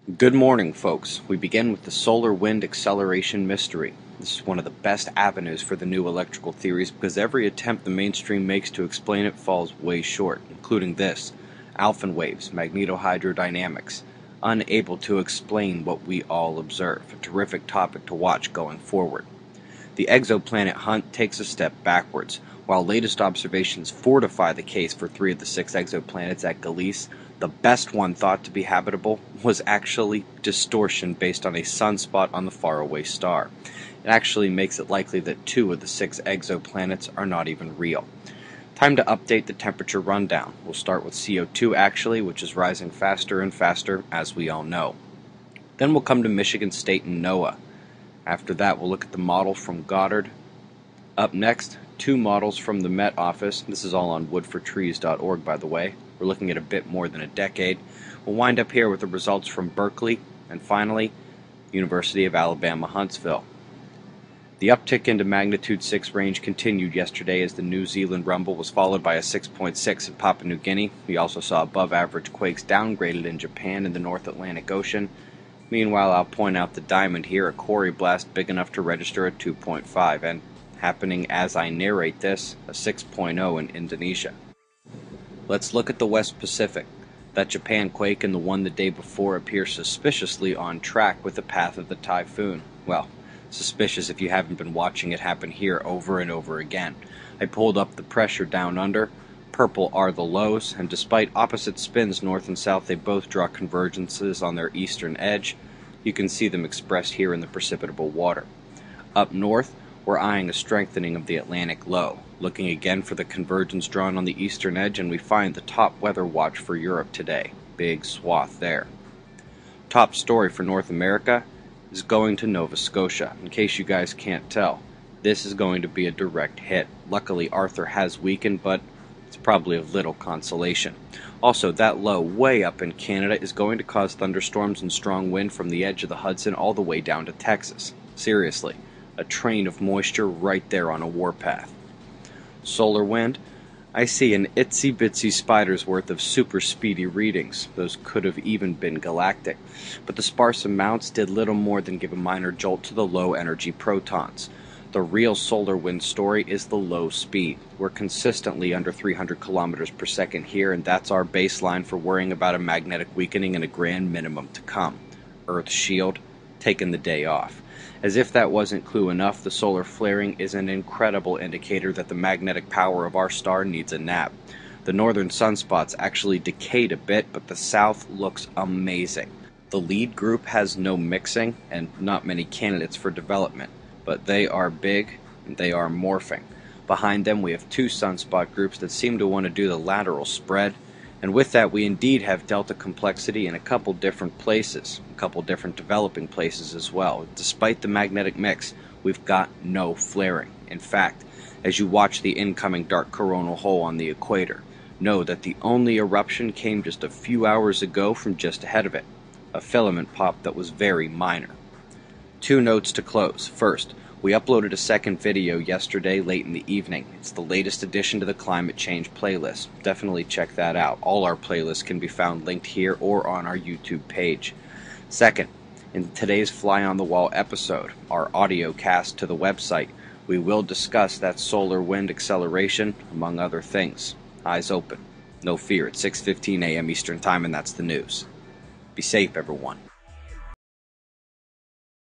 Good morning, folks. We begin with the solar wind acceleration mystery. This is one of the best avenues for the new electrical theories because every attempt the mainstream makes to explain it falls way short, including this: Alphen waves, magnetohydrodynamics, unable to explain what we all observe. A terrific topic to watch going forward. The exoplanet hunt takes a step backwards. While latest observations fortify the case for 3 of the 6 exoplanets at Gliese, the best one thought to be habitable was actually distortion based on a sunspot on the faraway star. It actually makes it likely that 2 of the 6 exoplanets are not even real. Time to update the temperature rundown. We'll start with CO2 actually, which is rising faster and faster, as we all know. Then we'll come to Michigan State and NOAA. After that, we'll look at the model from Goddard. Up next, 2 models from the Met Office. This is all on woodfortrees.org, by the way. We're looking at a bit more than a decade. We'll wind up here with the results from Berkeley, and finally, University of Alabama, Huntsville. The uptick into magnitude 6 range continued yesterday as the New Zealand rumble was followed by a 6.6 in Papua New Guinea. We also saw above-average quakes downgraded in Japan and the North Atlantic Ocean. Meanwhile, I'll point out the diamond here, a quarry blast big enough to register a 2.5, and happening as I narrate this, a 6.0 in Indonesia. Let's look at the West Pacific. That Japan quake and the one the day before appear suspiciously on track with the path of the typhoon. Well, suspicious if you haven't been watching it happen here over and over again. I pulled up the pressure down under. Purple are the lows, and despite opposite spins north and south, they both draw convergences on their eastern edge. You can see them expressed here in the precipitable water. Up north, we're eyeing a strengthening of the Atlantic low. Looking again for the convergence drawn on the eastern edge, and we find the top weather watch for Europe today. Big swath there. Top story for North America is going to Nova Scotia. In case you guys can't tell, this is going to be a direct hit. Luckily, Arthur has weakened, but it's probably of little consolation. Also, that low way up in Canada is going to cause thunderstorms and strong wind from the edge of the Hudson all the way down to Texas. Seriously, a train of moisture right there on a warpath. Solar wind, I see an itsy-bitsy spider's worth of super speedy readings. Those could have even been galactic. But the sparse amounts did little more than give a minor jolt to the low-energy protons. The real solar wind story is the low speed. We're consistently under 300 kilometers per second here, and that's our baseline for worrying about a magnetic weakening and a grand minimum to come. Earth's shield, taking the day off. As if that wasn't clue enough, the solar flaring is an incredible indicator that the magnetic power of our star needs a nap. The northern sunspots actually decayed a bit, but the south looks amazing. The lead group has no mixing and not many candidates for development, but they are big and they are morphing. Behind them we have 2 sunspot groups that seem to want to do the lateral spread, and with that we indeed have delta complexity in a couple different places, a couple different developing places as well. Despite the magnetic mix, we've got no flaring. In fact, as you watch the incoming dark coronal hole on the equator, know that the only eruption came just a few hours ago from just ahead of it, a filament pop that was very minor. 2 notes to close. First, we uploaded a second video yesterday late in the evening. It's the latest addition to the climate change playlist. Definitely check that out. All our playlists can be found linked here or on our YouTube page. Second, in today's Fly on the Wall episode, our audio cast to the website, we will discuss that solar wind acceleration, among other things. Eyes open. No fear, it's 6:15 a.m. Eastern Time, and that's the news. Be safe, everyone.